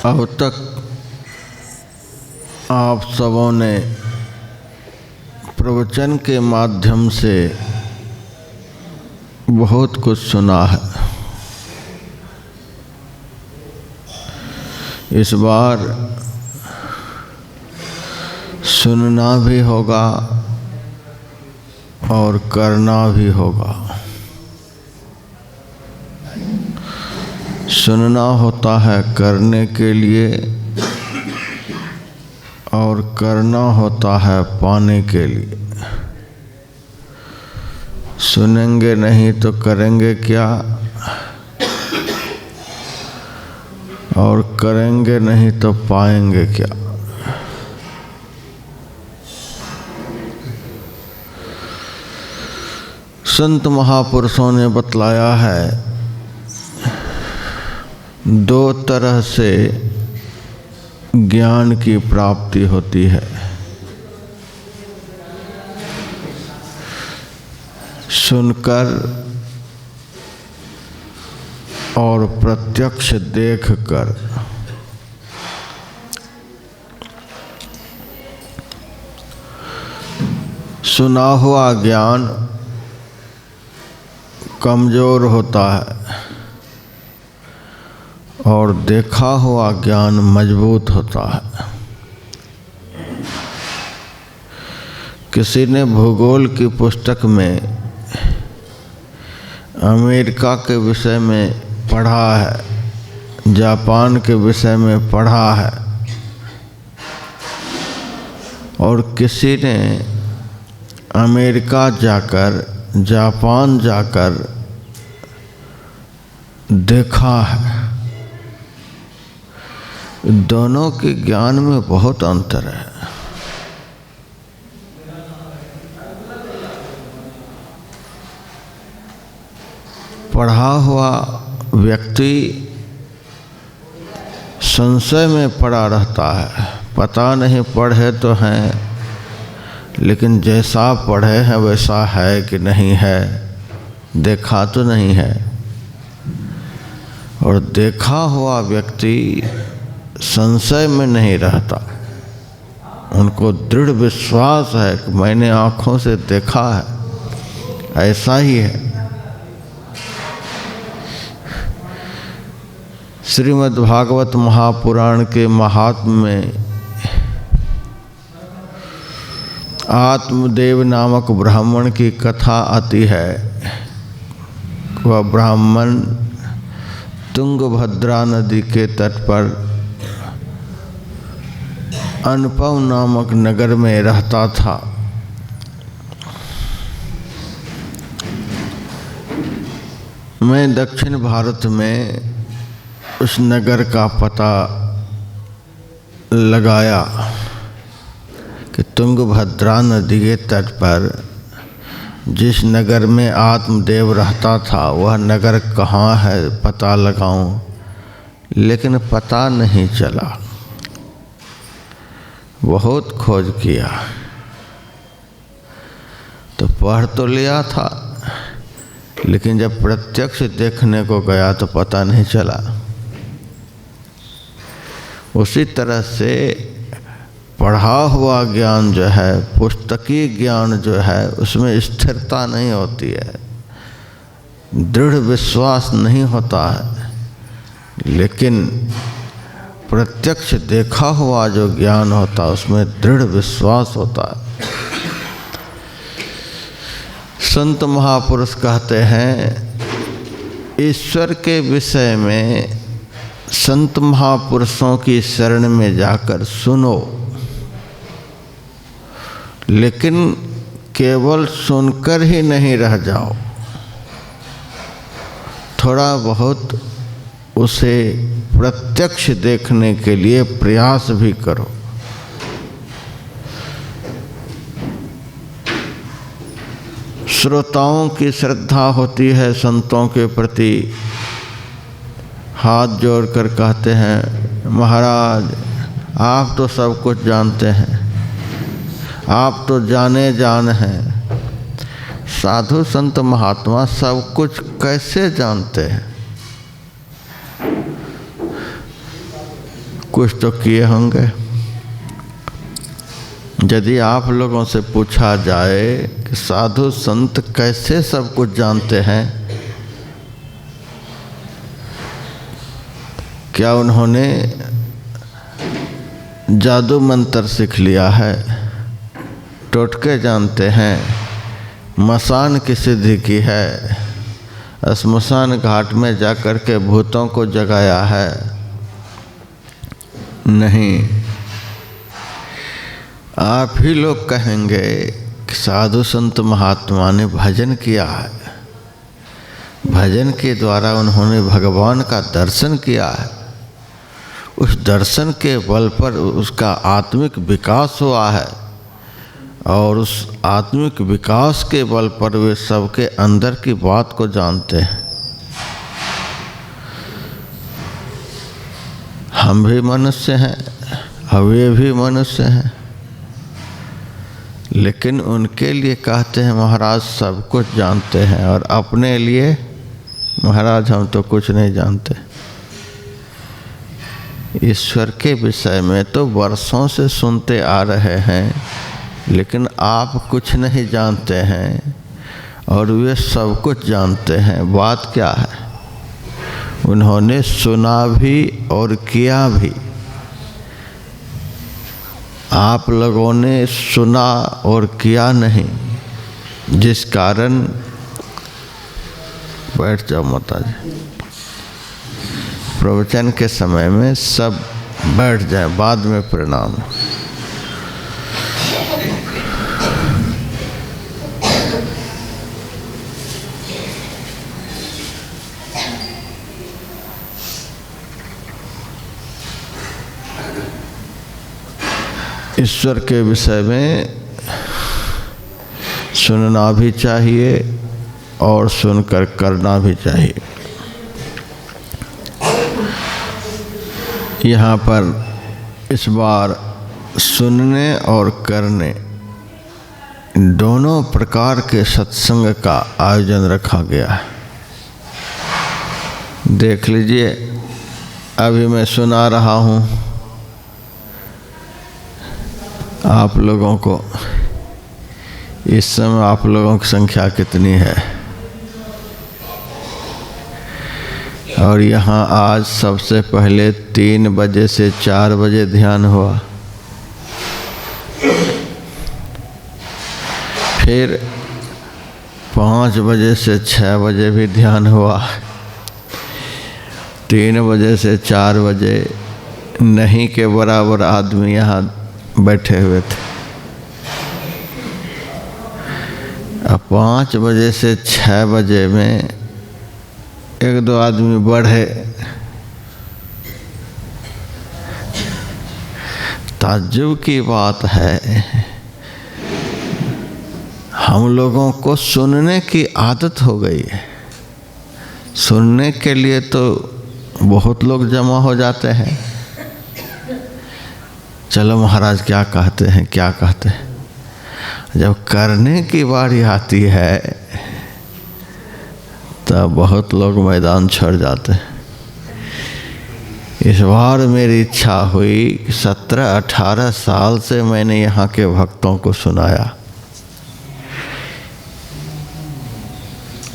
अब तक आप सबों ने प्रवचन के माध्यम से बहुत कुछ सुना है। इस बार सुनना भी होगा और करना भी होगा। सुनना होता है करने के लिए और करना होता है पाने के लिए। सुनेंगे नहीं तो करेंगे क्या, और करेंगे नहीं तो पाएंगे क्या। संत महापुरुषों ने बतलाया है, दो तरह से ज्ञान की प्राप्ति होती है। सुनकर और प्रत्यक्ष देखकर। सुना हुआ ज्ञान कमजोर होता है और देखा हुआ ज्ञान मजबूत होता है। किसी ने भूगोल की पुस्तक में अमेरिका के विषय में पढ़ा है, जापान के विषय में पढ़ा है, और किसी ने अमेरिका जाकर जापान जाकर देखा है। दोनों के ज्ञान में बहुत अंतर है। पढ़ा हुआ व्यक्ति संशय में पड़ा रहता है, पता नहीं पढ़े तो हैं, लेकिन जैसा पढ़े हैं वैसा है कि नहीं है, देखा तो नहीं है। और देखा हुआ व्यक्ति संशय में नहीं रहता, उनको दृढ़ विश्वास है कि मैंने आँखों से देखा है, ऐसा ही है। श्रीमद् भागवत महापुराण के महात्म्य में आत्मदेव नामक ब्राह्मण की कथा आती है। वह ब्राह्मण तुंगभद्रा नदी के तट पर अनपव नामक नगर में रहता था। मैं दक्षिण भारत में उस नगर का पता लगाया कि तुंगभद्रा नदी के तट पर जिस नगर में आत्मदेव रहता था वह नगर कहाँ है पता लगाऊं, लेकिन पता नहीं चला। बहुत खोज किया तो पढ़ तो लिया था, लेकिन जब प्रत्यक्ष देखने को गया तो पता नहीं चला। उसी तरह से पढ़ा हुआ ज्ञान जो है, पुस्तकीय ज्ञान जो है, उसमें स्थिरता नहीं होती है, दृढ़ विश्वास नहीं होता है। लेकिन प्रत्यक्ष देखा हुआ जो ज्ञान होता है उसमें दृढ़ विश्वास होता है। संत महापुरुष कहते हैं, ईश्वर के विषय में संत महापुरुषों की शरण में जाकर सुनो, लेकिन केवल सुनकर ही नहीं रह जाओ, थोड़ा बहुत उसे प्रत्यक्ष देखने के लिए प्रयास भी करो। श्रोताओं की श्रद्धा होती है संतों के प्रति, हाथ जोड़कर कहते हैं, महाराज आप तो सब कुछ जानते हैं, आप तो जाने जान हैं। साधु संत महात्मा सब कुछ कैसे जानते हैं? कुछ तो किए होंगे। यदि आप लोगों से पूछा जाए कि साधु संत कैसे सब कुछ जानते हैं, क्या उन्होंने जादू मंत्र सीख लिया है, टोटके जानते हैं, मसान की सिद्धि की है, श्मशान घाट में जाकर के भूतों को जगाया है? नहीं। आप ही लोग कहेंगे कि साधु संत महात्मा ने भजन किया है, भजन के द्वारा उन्होंने भगवान का दर्शन किया है, उस दर्शन के बल पर उसका आत्मिक विकास हुआ है और उस आत्मिक विकास के बल पर वे सबके अंदर की बात को जानते हैं। हम भी मनुष्य हैं और वे भी मनुष्य हैं, लेकिन उनके लिए कहते हैं महाराज सब कुछ जानते हैं, और अपने लिए महाराज हम तो कुछ नहीं जानते। ईश्वर के विषय में तो वर्षों से सुनते आ रहे हैं, लेकिन आप कुछ नहीं जानते हैं और वे सब कुछ जानते हैं। बात क्या है? उन्होंने सुना भी और किया भी। आप लोगों ने सुना और किया नहीं, जिस कारण बैठ जाओ माता जी, प्रवचन के समय में सब बैठ जाए, बाद में प्रणाम। ईश्वर के विषय में सुनना भी चाहिए और सुनकर करना भी चाहिए। यहाँ पर इस बार सुनने और करने दोनों प्रकार के सत्संग का आयोजन रखा गया है। देख लीजिए, अभी मैं सुना रहा हूँ आप लोगों को। इस समय आप लोगों की संख्या कितनी है? और यहाँ आज सबसे पहले 3 बजे से 4 बजे ध्यान हुआ, फिर 5 बजे से 6 बजे भी ध्यान हुआ, 3 बजे से 4 बजे नहीं के बराबर आदमी यहाँ बैठे हुए थे। अब 5 बजे से 6 बजे में 1-2 आदमी बढ़े। ताज्जुब की बात है, हम लोगों को सुनने की आदत हो गई है। सुनने के लिए तो बहुत लोग जमा हो जाते हैं, चलो महाराज क्या कहते हैं क्या कहते हैं। जब करने की बारी आती है तब बहुत लोग मैदान छोड़ जाते हैं। इस बार मेरी इच्छा हुई, 17-18 साल से मैंने यहाँ के भक्तों को सुनाया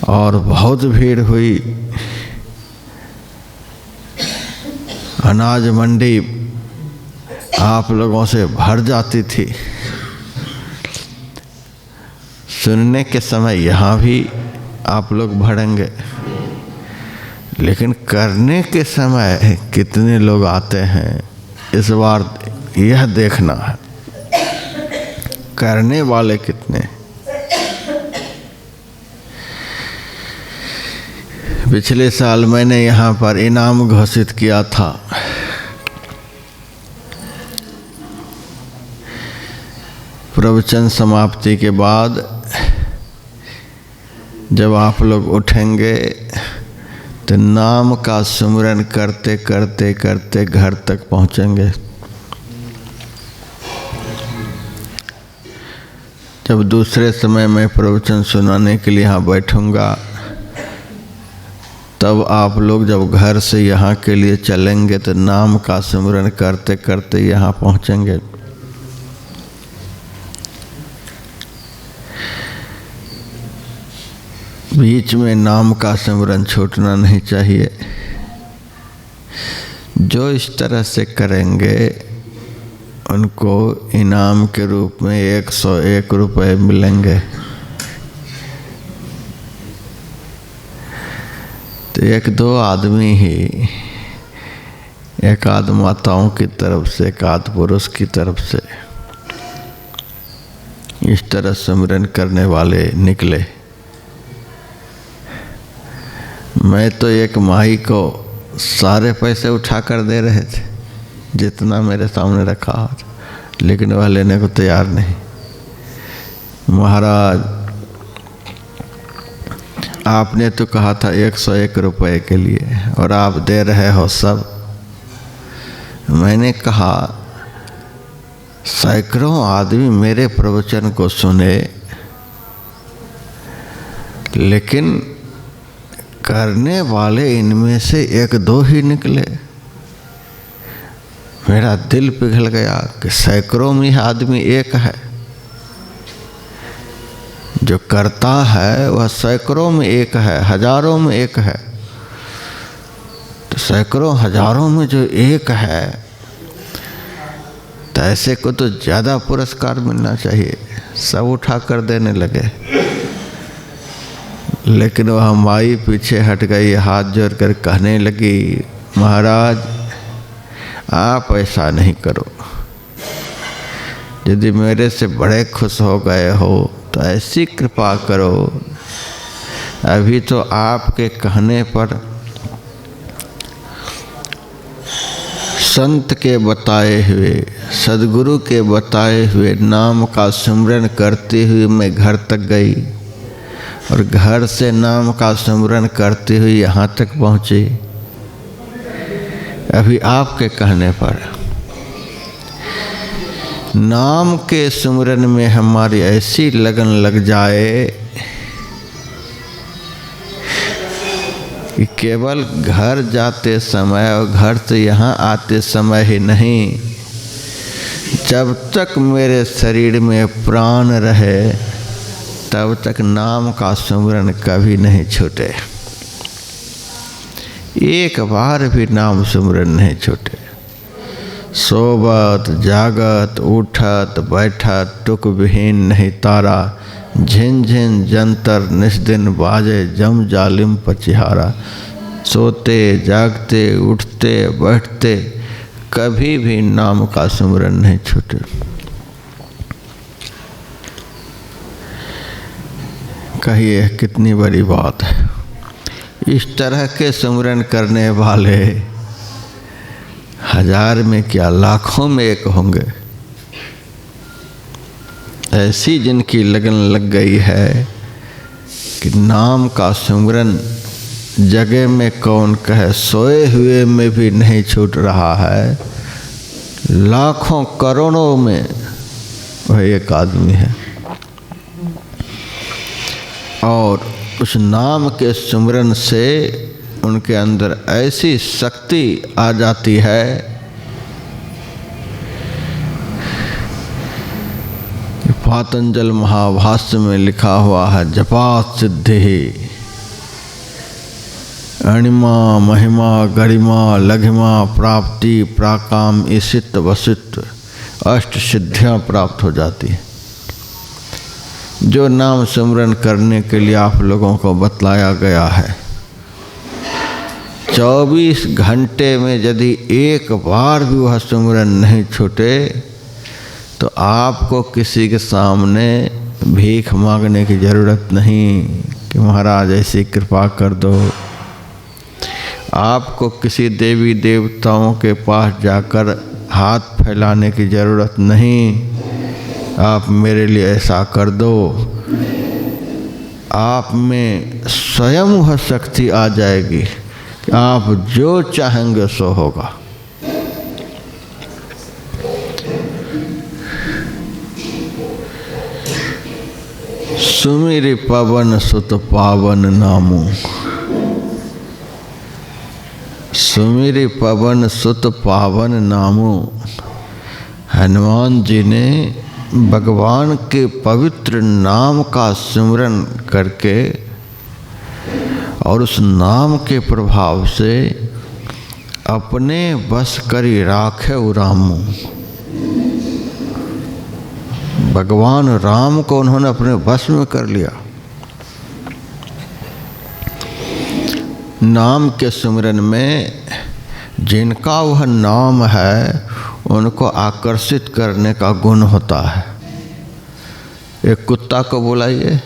और बहुत भीड़ हुई। अनाज मंडी आप लोगों से भर जाती थी। सुनने के समय यहाँ भी आप लोग भरेंगे, लेकिन करने के समय कितने लोग आते हैं इस बार यह देखना है, करने वाले कितने। पिछले साल मैंने यहाँ पर इनाम घोषित किया था। प्रवचन समाप्ति के बाद जब आप लोग उठेंगे तो नाम का सुमिरन करते करते करते घर तक पहुँचेंगे। जब दूसरे समय मैं प्रवचन सुनाने के लिए यहाँ बैठूंगा तब आप लोग जब घर से यहाँ के लिए चलेंगे तो नाम का सिमरन करते करते यहाँ पहुँचेंगे। बीच में नाम का सिमरन छूटना नहीं चाहिए। जो इस तरह से करेंगे उनको इनाम के रूप में 101 रुपये मिलेंगे। तो एक दो आदमी ही, एक आध माताओं की तरफ से, एक आध पुरुष की तरफ से इस तरह सिमरन करने वाले निकले। मैं तो एक माई को सारे पैसे उठा कर दे रहे थे जितना मेरे सामने रखा, लेकिन वह लेने को तैयार नहीं। महाराज आपने तो कहा था 101 रुपये के लिए और आप दे रहे हो सब। मैंने कहा सैकड़ों आदमी मेरे प्रवचन को सुने, लेकिन करने वाले इनमें से एक दो ही निकले। मेरा दिल पिघल गया कि सैकड़ों में आदमी एक है, जो करता है वह सैकड़ों में एक है, हजारों में एक है। तो सैकड़ों हजारों में जो एक है, तो ऐसे को तो ज़्यादा पुरस्कार मिलना चाहिए। सब उठा कर देने लगे, लेकिन वह माई पीछे हट गई, हाथ जोड़ कर कहने लगी, महाराज आप ऐसा नहीं करो। यदि मेरे से बड़े खुश हो गए हो तो ऐसी कृपा करो। अभी तो आपके कहने पर संत के बताए हुए, सद्गुरु के बताए हुए नाम का सिमरन करते हुए मैं घर तक गई और घर से नाम का सिमरन करते हुए यहाँ तक पहुँची। अभी आपके कहने पर नाम के सिमरन में हमारी ऐसी लगन लग जाए कि केवल घर जाते समय और घर से यहाँ आते समय ही नहीं, जब तक मेरे शरीर में प्राण रहे तब तक नाम का सिमरन कभी नहीं छूटे। एक बार भी नाम सिमरन नहीं छूटे। सोबत जागत उठत बैठत टुक विहीन नहीं तारा, झिन झिन जंतर निस्दिन बाजे जम जालिम पचिहारा। सोते जागते उठते बैठते कभी भी नाम का सिमरन नहीं छूटे। कहिए कितनी बड़ी बात है। इस तरह के सिमरन करने वाले हजार में क्या लाखों में एक होंगे। ऐसी जिनकी लगन लग गई है कि नाम का सिमरन जगह में कौन कहे, सोए हुए में भी नहीं छूट रहा है। लाखों करोड़ों में वह एक आदमी है और उस नाम के सिमरन से उनके अंदर ऐसी शक्ति आ जाती है कि पातंजल महाभाष्य में लिखा हुआ है, जपात सिद्धि अणिमा महिमा गरिमा लघिमा प्राप्ति प्राकाम ईशित वसित, 8 सिद्धियां प्राप्त हो जाती हैं। जो नाम सिमरन करने के लिए आप लोगों को बतलाया गया है, 24 घंटे में यदि एक बार भी वह सिमरन नहीं छूटे तो आपको किसी के सामने भीख मांगने की ज़रूरत नहीं कि महाराज ऐसी कृपा कर दो। आपको किसी देवी देवताओं के पास जाकर हाथ फैलाने की ज़रूरत नहीं, आप मेरे लिए ऐसा कर दो। आप में स्वयं वह शक्ति आ जाएगी कि आप जो चाहेंगे सो होगा। सुमिरि पवन सुत पावन नामू, सुमिरि पवन सुत पावन नामो। हनुमान जी ने भगवान के पवित्र नाम का सिमरन करके और उस नाम के प्रभाव से अपने बस करी राखे रामू। भगवान राम को उन्होंने अपने बस में कर लिया। नाम के सिमरन में जिनका वह नाम है उनको आकर्षित करने का गुण होता है। एक कुत्ता को बुलाइए,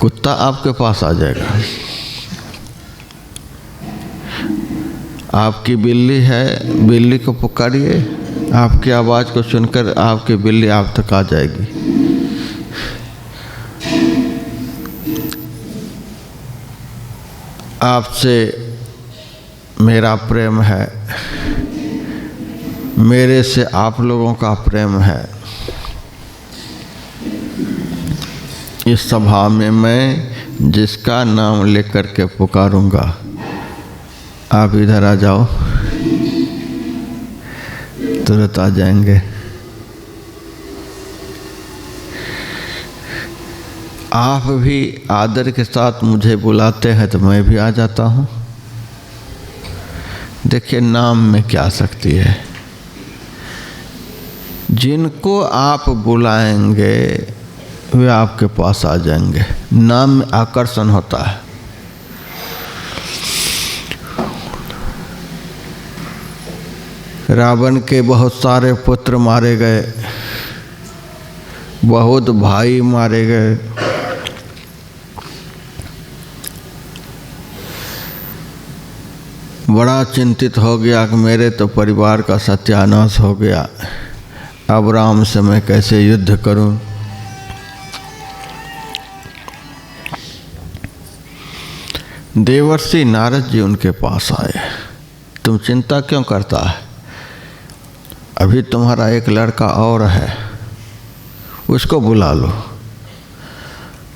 कुत्ता आपके पास आ जाएगा। आपकी बिल्ली है, बिल्ली को पुकारिए, आपकी आवाज़ को सुनकर आपकी बिल्ली आप तक आ जाएगी। आपसे मेरा प्रेम है, मेरे से आप लोगों का प्रेम है। इस सभा में मैं जिसका नाम लेकर के पुकारूंगा, आप इधर आ जाओ, तुरंत आ जाएंगे। आप भी आदर के साथ मुझे बुलाते हैं तो मैं भी आ जाता हूँ। देखिए नाम में क्या शक्ति है। जिनको आप बुलाएंगे वे आपके पास आ जाएंगे। नाम में आकर्षण होता है। रावण के बहुत सारे पुत्र मारे गए, बहुत भाई मारे गए। बड़ा चिंतित हो गया कि मेरे तो परिवार का सत्यानाश हो गया, अब राम से मैं कैसे युद्ध करूं। देवर्षि नारद जी उनके पास आए। तुम चिंता क्यों करता है? अभी तुम्हारा एक लड़का और है, उसको बुला लो।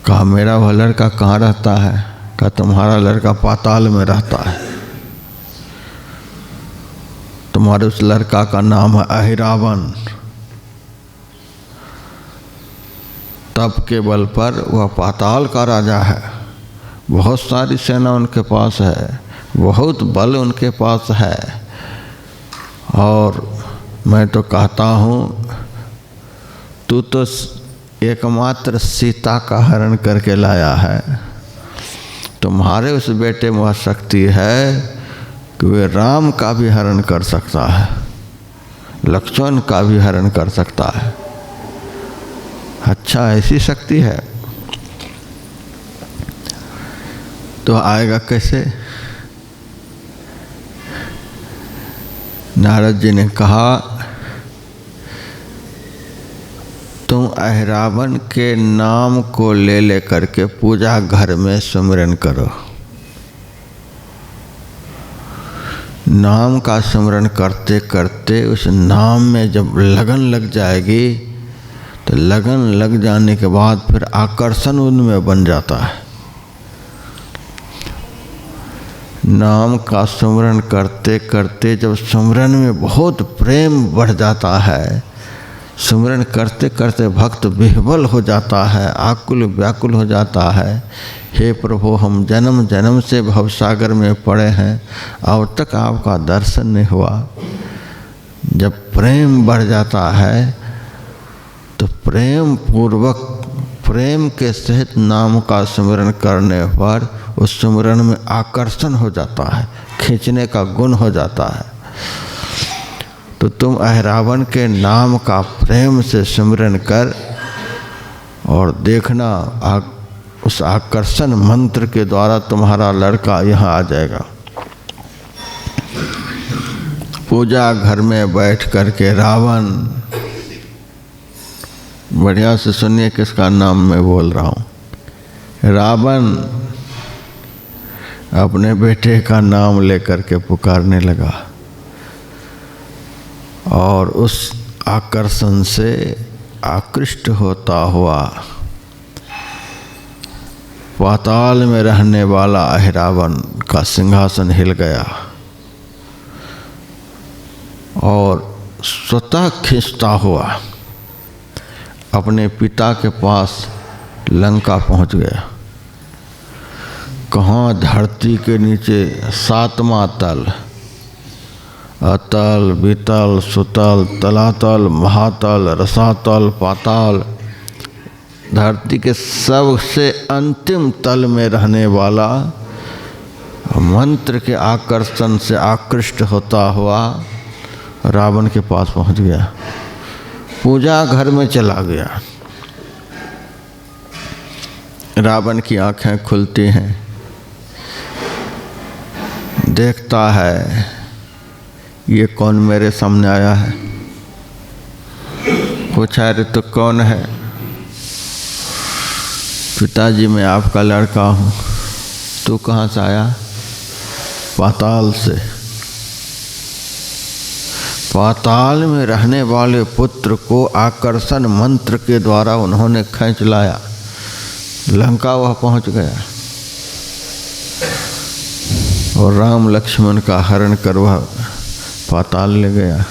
कहा मेरा वह लड़का कहाँ रहता है? कहा तुम्हारा लड़का पाताल में रहता है। तुम्हारे उस लड़का का नाम है अहिरावण। तप के बल पर वह पाताल का राजा है। बहुत सारी सेना उनके पास है, बहुत बल उनके पास है। और मैं तो कहता हूँ तू तो एकमात्र सीता का हरण करके लाया है। तुम्हारे उस बेटे में वह शक्ति है कि वे राम का भी हरण कर सकता है, लक्ष्मण का भी हरण कर सकता है। अच्छा ऐसी शक्ति है तो आएगा कैसे? नारद जी ने कहा तुम अहिरावण के नाम को ले लेकर के पूजा घर में सुमिरन करो। नाम का स्मरण करते करते उस नाम में जब लगन लग जाएगी तो लगन लग जाने के बाद फिर आकर्षण उनमें बन जाता है। नाम का स्मरण करते करते जब स्मरण में बहुत प्रेम बढ़ जाता है, स्मरण करते करते भक्त विह्वल हो जाता है, आकुल व्याकुल हो जाता है। हे प्रभु, हम जन्म जन्म से भवसागर में पड़े हैं, अब तक आपका दर्शन नहीं हुआ। जब प्रेम बढ़ जाता है तो प्रेम पूर्वक, प्रेम के सहित नाम का स्मरण करने पर उस स्मरण में आकर्षण हो जाता है, खींचने का गुण हो जाता है। तो तुम अहिरावण के नाम का प्रेम से स्मरण कर और देखना उस आकर्षण मंत्र के द्वारा तुम्हारा लड़का यहाँ आ जाएगा। पूजा घर में बैठ करके रावण, बढ़िया से सुनिए किसका नाम मैं बोल रहा हूँ। रावण अपने बेटे का नाम लेकर के पुकारने लगा और उस आकर्षण से आकृष्ट होता हुआ पाताल में रहने वाला अहिरावण का सिंहासन हिल गया और स्वतः खींचता हुआ अपने पिता के पास लंका पहुंच गया। कहाँ धरती के नीचे 7वां तल, अतल, वितल, सुतल, तलातल, महातल, रसातल, पाताल, धरती के सबसे अंतिम तल में रहने वाला मंत्र के आकर्षण से आकृष्ट होता हुआ रावण के पास पहुंच गया। पूजा घर में चला गया। रावण की आंखें खुलती हैं, देखता है ये कौन मेरे सामने आया है। पूछा, अरे तो कौन है? पिताजी मैं आपका लड़का हूँ। तू कहाँ से आया? पाताल से। पाताल में रहने वाले पुत्र को आकर्षण मंत्र के द्वारा उन्होंने खींच लाया। लंका वह पहुँच गया और राम लक्ष्मण का हरण कर वह पाताल ले गया।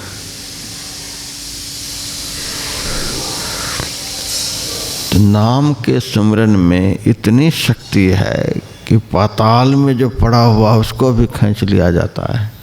तो नाम के सिमरन में इतनी शक्ति है कि पाताल में जो पड़ा हुआ उसको भी खींच लिया जाता है।